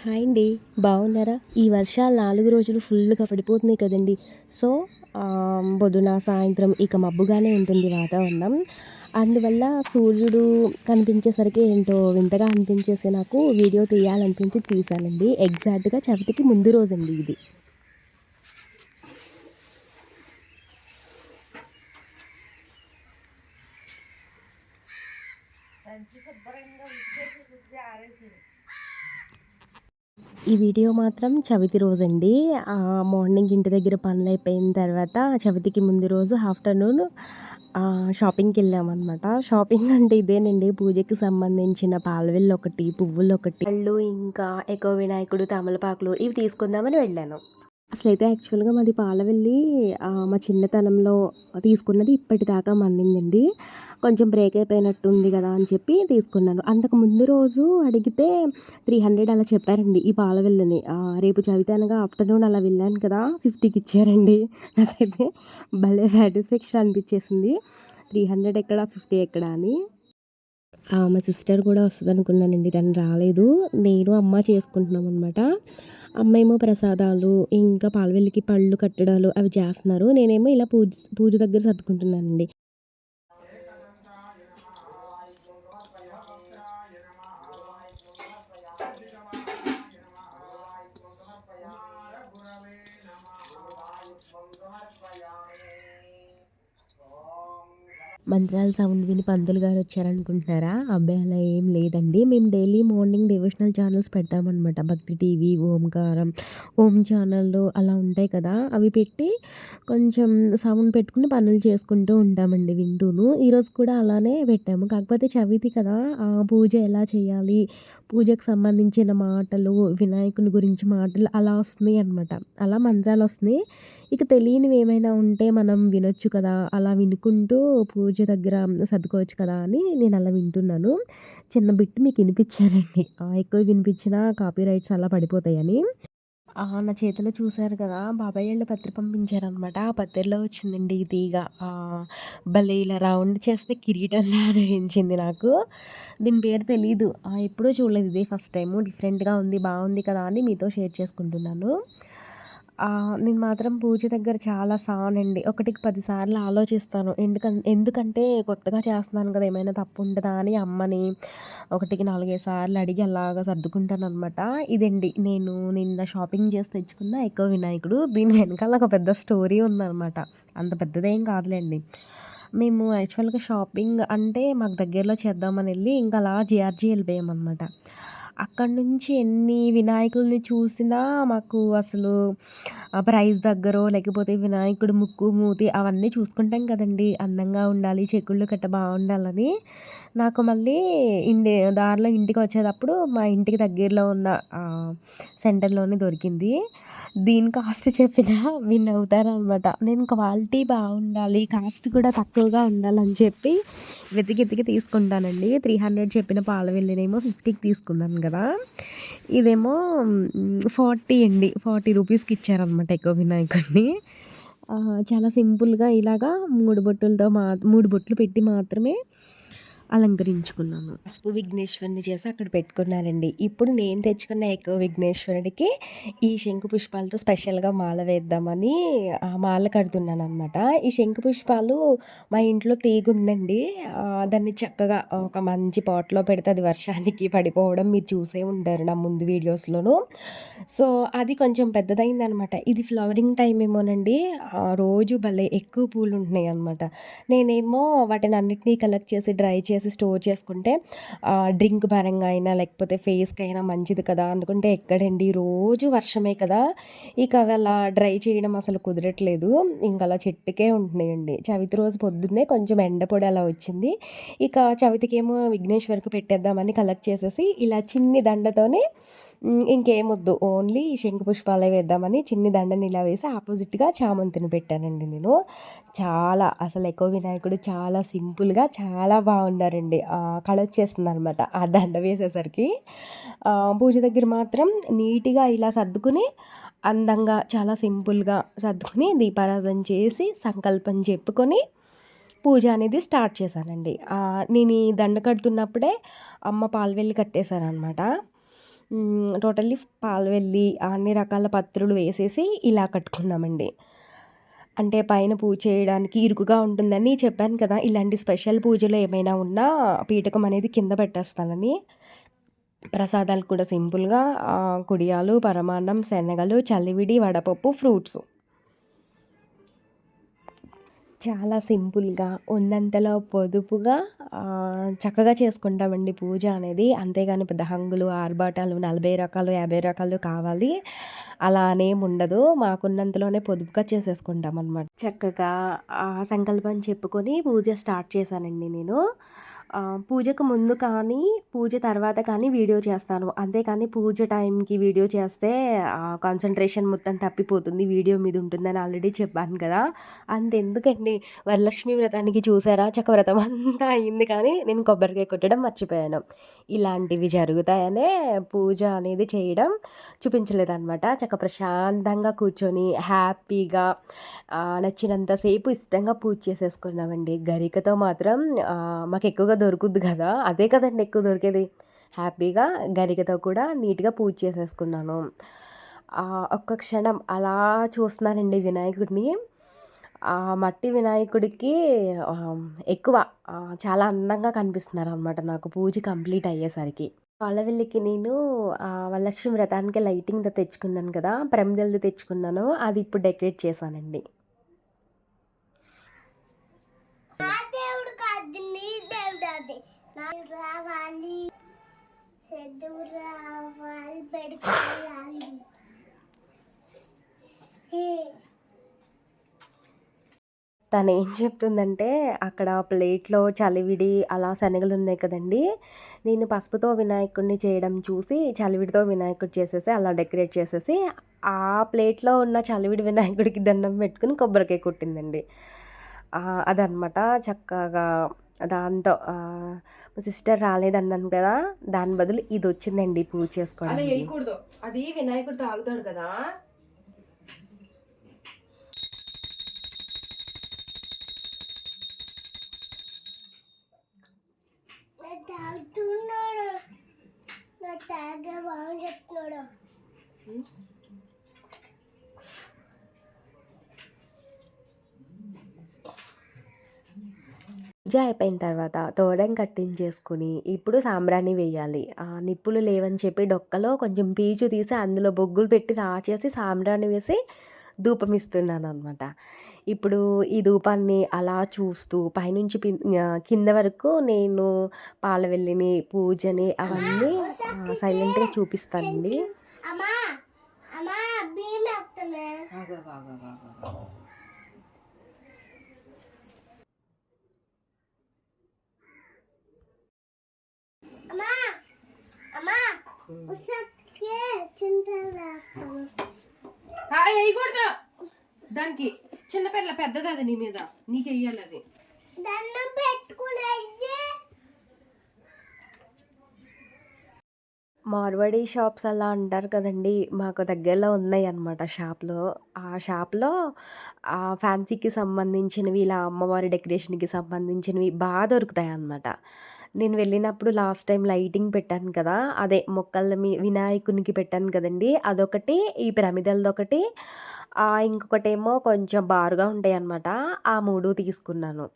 Hi అండి. బాగున్నారా? ఈ వర్షాలు 4 రోజులు ఫుల్‌గా పడిపోతున్నాయి కదండీ! సో, పొద్దున, సాయంత్రం ఇక మబ్బుగానే ఉంటుంది వాతావరణం. అందువల్ల సూర్యుడు కనిపించేసరికి ఏంటో వింతగా అనిపించేసి నాకు వీడియో తీయాలనిపించి తీశానండి. ఎగ్జాక్ట్‌గా చవితికి ముందు రోజండి ఇది. ఈ వీడియో మాత్రం చవితి రోజండి. మార్నింగ్ ఇంటి దగ్గర పనులయిపోయిన తర్వాత చవితికి ముందు రోజు ఆఫ్టర్‌నూన్ షాపింగ్‌కెళ్ళామనమాట. షాపింగ్ అంటే ఇదేనండి, పూజకి సంబంధించిన పాలవెల్లొకటి, పువ్వులొకటి, పళ్ళు, ఇంకా ఎకో వినాయకుడు, తమలపాకులు ఇవి తీసుకుందామని వెళ్ళాను. అసలైతే యాక్చువల్‌గా మాది పాలవెల్లి మా చిన్నతనంలో తీసుకున్నది ఇప్పటిదాకా మన్నిందండి. కొంచెం బ్రేక్ అయిపోయినట్టుంది గదా అని చెప్పి తీసుకున్నాను. అంతకు ముందు రోజు అడిగితే 300 అలా చెప్పారండి ఈ పాలవెల్లని. రేపు చవితి అనగా ఆఫ్టర్‌నూన్ అలా వెళ్ళాను కదా! 50కి ఇచ్చారండి. నాకైతే భలే సాటిస్ఫాక్షన్ అనిపిచ్చేసింది. 300 ఎక్కడ, 50 ఎక్కడ అని. మా సిస్టర్ కూడా వస్తదనుకున్నానండి. తను రాలేదు. నేను, అమ్మ చేసుకుంటున్నామనమాట. అమ్మేమో ప్రసాదాలు, ఇంకా పాలవెల్లికి పళ్ళు కట్టడాలు అవి చేస్తున్నారు. నేనేమో ఇలా పూజ దగ్గర సర్దుకుంటున్నానండి. మంత్రాల సౌండ్ విని పంతులు గారు వచ్చారనుకుంటున్నారా? అబ్బాయి అలా ఏం లేదండి. మేము డైలీ మార్నింగ్ డివోషనల్ ఛానల్స్ పెడతామనమాట. భక్తి టీవీ, ఓంకారం, ఓం ఛానల్‌లో అలా ఉంటాయి కదా! అవి పెట్టి కొంచెం సౌండ్ పెట్టుకుని పనులు చేసుకుంటూ ఉంటామండి వింటూను. ఈరోజు కూడా అలానే పెట్టాము. కాకపోతే చవితి కదా! పూజ ఎలా చేయాలి, పూజకు సంబంధించిన మాటలు, వినాయకుని గురించి మాటలు అలా వస్తున్నాయి అనమాట. అలా మంత్రాలొస్తున్నాయి. ఇక తెలియనివి ఏమైనా ఉంటే మనం వినొచ్చు కదా! అలా వినుకుంటూ పూజ దగ్గర సర్దుకోవచ్చు కదా అని నేను అలా వింటున్నాను. చిన్న బిట్ మీకు వినిపించానండి. ఎక్కువ వినిపించినా కాపీరైట్స్ అలా పడిపోతాయని. నా చేతిలో చూసారు కదా! బాబాయ్ ఆళ్ళు పత్రి పంపించారనమాట. ఆ పత్రిలో వచ్చిందండి ఈ తీగ. భలే ఇలా రౌండ్ చేస్తే కిరీటంలా అనిపించింది నాకు. దీని పేరు తెలీదు. ఎప్పుడూ చూడలేదు, ఇదే ఫస్ట్ టైము. డిఫరెంట్‌గా ఉంది, బావుంది కదా అని మీతో షేర్ చేసుకుంటున్నాను. నేను మాత్రం పూజ దగ్గర చాలా సానండి. ఒకటికి 10 సార్లు ఆలోచిస్తాను. ఎందుకంటే కొత్తగా చేస్తున్నాను కదా! ఏమైనా తప్పుంటదా అని అమ్మని ఒకటికి 4, 5 సార్లు అడిగి అలాగా సర్దుకుంటాననమాట. ఇదండి నేను నిన్న షాపింగ్ చేసి తెచ్చుకున్న ఎకో వినాయకుడు. దీని వెనకాల ఒక పెద్ద స్టోరీ ఉందనమాట. అంత పెద్దదేం కాదులెండి. మేము యాక్చువల్‌గా షాపింగ్ అంటే మాకు దగ్గరలో చేద్దామనెళ్ళి ఇంకా అలా జేఆర్‌జీ ఎళ్ళిపోయామనమాట. అక్కడి నుంచి ఎన్ని వినాయకుల్ని చూసినా మాకు అసలు ప్రైస్ దగ్గరో లేకపోతే వినాయకుడు ముక్కు, మూతి అవన్నీ చూసుకుంటాం కదండీ! అందంగా ఉండాలి, చెక్కుళ్ళు కట్ట బావుండాలని. నాకు మళ్ళీ దారిలో ఇంటికొచ్చేటప్పుడు మా ఇంటికి దగ్గరలో ఉన్న సెంటర్‌లోనే దొరికింది. దీని కాస్ట్ చెప్పినా నవ్వుతారనమాట. నేను క్వాలిటీ బావుండాలి, కాస్ట్ కూడా తక్కువగా ఉండాలని చెప్పి వెతికి తీసుకుంటానండి. 300 చెప్పిన పాల వెల్లినేమో 50కి తీసుకున్నాను గదా! ఇదేమో 40 అండి. 40 రూపీస్‌కి ఇచ్చారనమాట ఎకో వినాయకుడిని. చాలా సింపుల్‌గా ఇలాగా 3 బొట్లు పెట్టి మాత్రమే అలంకరించుకున్నాను. పసుపు విఘ్నేశ్వరుడిని చేసి అక్కడ పెట్టుకున్నానండి. ఇప్పుడు నేను తెచ్చుకున్న ఎకో విఘ్నేశ్వరుడికి ఈ శంకు పుష్పాలతో స్పెషల్‌గా మాల వేద్దామని మాల కడుతున్నాననమాట. ఈ శంకు పుష్పాలు మా ఇంట్లో తీగుందండి. దాన్ని చక్కగా ఒక మంచి పాట్‌లో పెడితే అది వర్షానికి పడిపోవడం మీరు చూసే ఉంటారు నా ముందు వీడియోస్‌లోను. సో, అది కొంచెం పెద్దదయిందనమాట. ఇది ఫ్లవరింగ్ టైమ్ ఏమోనండి. రోజు భలే ఎక్కువ పూలుంటున్నాయనమాట. నేనేమో వాటినన్నిటిని కలెక్ట్ చేసి, డ్రై చేసి స్టోర్ చేసుకుంటే డ్రింక్ పరంగా అయినా, లేకపోతే ఫేస్‌కైనా మంచిది కదా అనుకుంటే ఎక్కడండి, రోజు వర్షమే కదా! ఇక అవి అలా డ్రై చేయడం అసలు కుదరట్లేదు. ఇంకలా చెట్టుకే ఉంటున్నాయండి. చవితి రోజు పొద్దున్నే కొంచెం ఎండ పొడి అలా వచ్చింది. ఇక చవితికేమో విఘ్నేశ్వర్‌కి పెట్టేద్దామని కలెక్ట్ చేసేసి, ఇలా చిన్ని దండతోని ఇంకేమొద్దు, ఓన్లీ శంకు పుష్పాలే వేద్దామని చిన్ని దండని ఇలా వేసి ఆపోజిట్‌గా చామంతిని పెట్టానండి నేను. చాలా అసలు ఎకో వినాయకుడు చాలా సింపుల్‌గా చాలా బాగున్నారండి. కళొచ్చేస్తుందనమాట ఆ దండ వేసేసరికి. పూజ దగ్గర మాత్రం నీట్‌గా ఇలా సర్దుకుని, అందంగా చాలా సింపుల్‌గా సర్దుకుని, దీపారాధన చేసి, సంకల్పం చెప్పుకొని పూజ అనేది స్టార్ట్ చేశానండి. నేను ఈ దండ కడుతున్నప్పుడే అమ్మ పాలవెల్లి కట్టేశారనమాట. టోటల్లీ పాలవెల్లి అన్ని రకాల పత్రులు వేసేసి ఇలా కట్టుకున్నామండి. అంటే పైన పూజ చేయడానికి ఇరుకుగా ఉంటుందని చెప్పాను కదా! ఇలాంటి స్పెషల్ పూజలు ఏమైనా ఉన్నా పీఠకం అనేది కింద పెట్టేస్తానని. ప్రసాదాలు కూడా సింపుల్‌గా కుడియాలు, పరమాన్నం, శనగలు, చలివిడి, వడపప్పు, ఫ్రూట్సు. చాలా సింపుల్‌గా, ఉన్నంతలో పొదుపుగా చక్కగా చేసుకుంటామండి పూజ అనేది. అంతేగాని పెద్ద హంగులు, ఆర్భాటాలు 40 రకాలు, 50 రకాలు కావాలి అలా అనేముండదు. మాకున్నంతలోనే పొదుపుగా చేసేసుకుంటామనమాట. చక్కగా సంకల్పం చెప్పుకొని పూజ స్టార్ట్ చేశానండి నేను. పూజకు ముందు కానీ, పూజ తర్వాత కానీ వీడియో చేస్తాను. అంతేకానీ పూజ టైంకి వీడియో చేస్తే కాన్సంట్రేషన్ మొత్తం తప్పిపోతుంది. వీడియో మీద ఉంటుందని ఆల్రెడీ చెప్పాను కదా! అంతెందుకండి వరలక్ష్మి వ్రతానికి చూసారా వ్రతం అంతా అయింది కానీ నేను కొబ్బరికాయ కొట్టడం మర్చిపోయాను. ఇలాంటివి జరుగుతాయనే పూజ అనేది చేయడం చూపించలేదనమాట. ప్రశాంతంగా కూర్చొని హ్యాపీగా నచ్చినంత సేపు ఇష్టంగా పూజ చేసేసుకున్నామండి. గరికతో మాత్రం మాకు ఎక్కువగా దొరుకుద్ది కదా! అదే కదండీ ఎక్కువ దొరికేది. హ్యాపీగా గరికతో కూడా నీట్‌గా పూజ చేసేసుకున్నాను. ఒక్క క్షణం అలా చూస్తున్నానండి వినాయకుడిని. మట్టి వినాయకుడికి ఎక్కువ చాలా అందంగా కనిపిస్తున్నారనమాట నాకు పూజ కంప్లీట్ అయ్యేసరికి. పాలవెల్లికి నేను వరలక్ష్మి వ్రతానికి లైటింగ్‌ది తెచ్చుకున్నాను కదా! ప్రమిదలది తెచ్చుకున్నాను. అది ఇప్పుడు డెకరేట్ చేశానండి. నా దేవుడు కాదు నీ దేవుడు అది. నాకు రావాలి చదువు రావాలి పెట్టుకోవాలి. తనేం చెప్తుందంటే అక్కడ ప్లేట్‌లో చలివిడి అలా శనగలు ఉన్నాయి కదండీ! నేను పసుపుతో వినాయకుడిని చేయడం చూసి చలివిడితో వినాయకుడు చేసేసి అలా డెకరేట్ చేసేసి ఆ ప్లేట్‌లో ఉన్న చలివిడి వినాయకుడికి దండం పెట్టుకొని కొబ్బరికాయ కొట్టిందండి. అదనమాట చక్కగా దాంతో మా సిస్టర్ రాలేదన్నాను కదా! దాని బదులు ఇదొచ్చిందండి పూజ అలా చేసుకోవడానికి. వేయకూడదు. అది వినాయకుడు తాగుతాడు కదా! తాగుతున్నాడు. తాగేవా అని చెప్తున్నాడు. పూజ అయిపోయిన తర్వాత తోరణం కట్టించేసుకుని ఇప్పుడు సాంబ్రాణి వేయాలి. నిప్పులు లేవని చెప్పి డొక్కలో కొంచెం పీచు తీసి అందులో బొగ్గులు పెట్టి రాచేసి సాంబ్రాణి వేసి ధూపం ఇస్తున్నాననమాట. ఇప్పుడు ఈ ధూపాన్ని అలా చూస్తూ పైనుంచి కింద వరకు నేను పాలవెల్లిని, పూజని అవన్నీ సైలెంట్‌గా చూపిస్తానండి. వేయకూడదు దానికి చిన్న పిల్ల పెద్దది అది నీ మీద నీకు వెయ్యాలి అది దండం పెట్టుకునే మార్వాడి షాప్స్ అలా అంటారు కదండీ! మాకు దగ్గరలో ఉన్నాయన్నమాట షాప్‌లో. ఆ షాప్‌లో ఫ్యాన్సీకి సంబంధించినవి ఇలా అమ్మవారి డెకరేషన్‌కి సంబంధించినవి దొరుకుతాయన్నమాట. నేను వెళ్ళినప్పుడు లాస్ట్ టైం లైటింగ్ పెట్టాను కదా! అదే మొక్కల వినాయకునికి పెట్టాను కదండీ! అదొకటి, ఈ ప్రమిదలదొకటి ఇంకొకటేమో కొంచెం బారుగా ఉంటాయన్నమాట. ఆ 3 తీసుకున్నాను.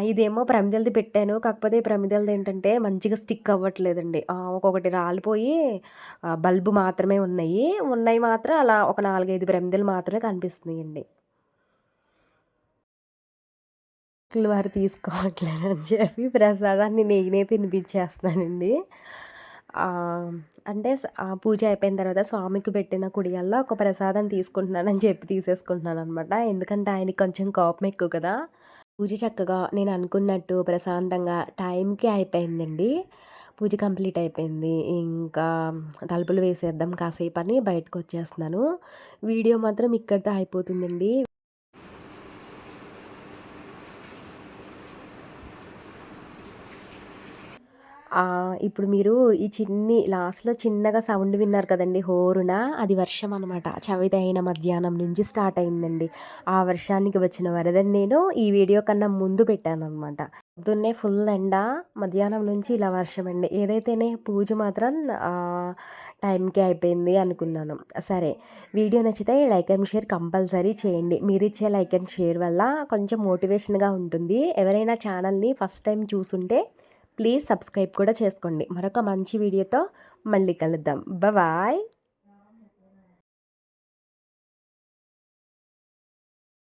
ఇదేమో ప్రమిదలది పెట్టాను. కాకపోతే ప్రమిదలదేంటంటే మంచిగా స్టిక్ అవ్వట్లేదండి. ఒక్కొక్కటి రాలిపోయి బల్బు మాత్రమే ఉన్నాయి. ఉన్నాయి మాత్రం అలా ఒక 4, 5 ప్రమిదలు మాత్రమే కనిపిస్తున్నాయండి. వారు తీసుకోవట్లేదని చెప్పి ప్రసాదాన్ని నేనే తినిపించేస్తానండి. అంటే పూజ అయిపోయిన తర్వాత స్వామికి పెట్టిన కుడియల్లో ఒక ప్రసాదం తీసుకుంటున్నానని చెప్పి తీసేసుకుంటున్నాననమాట. ఎందుకంటే ఆయనకి కొంచెం కోపం ఎక్కువ కదా! పూజ చక్కగా నేను అనుకున్నట్టు ప్రశాంతంగా టైంకి అయిపోయిందండి. పూజ కంప్లీట్ అయిపోయింది. ఇంకా తలుపులు వేసేద్దాం కాసేపని బయటకొచ్చేస్తున్నాను. వీడియో మాత్రం ఇక్కడితో అయిపోతుందండి. ఇప్పుడు మీరు ఈ లాస్ట్‌లో చిన్నగా సౌండ్ విన్నారు కదండీ హోరున అది వర్షం అనమాట. చవితైన మధ్యాహ్నం నుంచి స్టార్ట్ అయిందండి. ఆ వర్షానికి వచ్చిన వరదని నేను ఈ వీడియో కన్నా ముందు పెట్టాననమాట. పొద్దున్నే ఫుల్ ఎండ, మధ్యాహ్నం నుంచి ఇలా వర్షమండి. ఏదైతేనే పూజ మాత్రం టైంకే అయిపోయింది అనుకున్నాను. సరే, వీడియో నచ్చితే లైక్ అండ్ షేర్ కంపల్సరీ చేయండి. మీరిచ్చే లైక్ అండ్ షేర్ వల్ల కొంచెం మోటివేషన్‌గా ఉంటుంది. ఎవరైనా ఛానల్‌ని ఫస్ట్ టైం చూసుంటే ప్లీజ్ సబ్స్క్రైబ్ కూడా చేసుకోండి. మరొక మంచి వీడియోతో మళ్ళీ కలుద్దాం. బాయ్.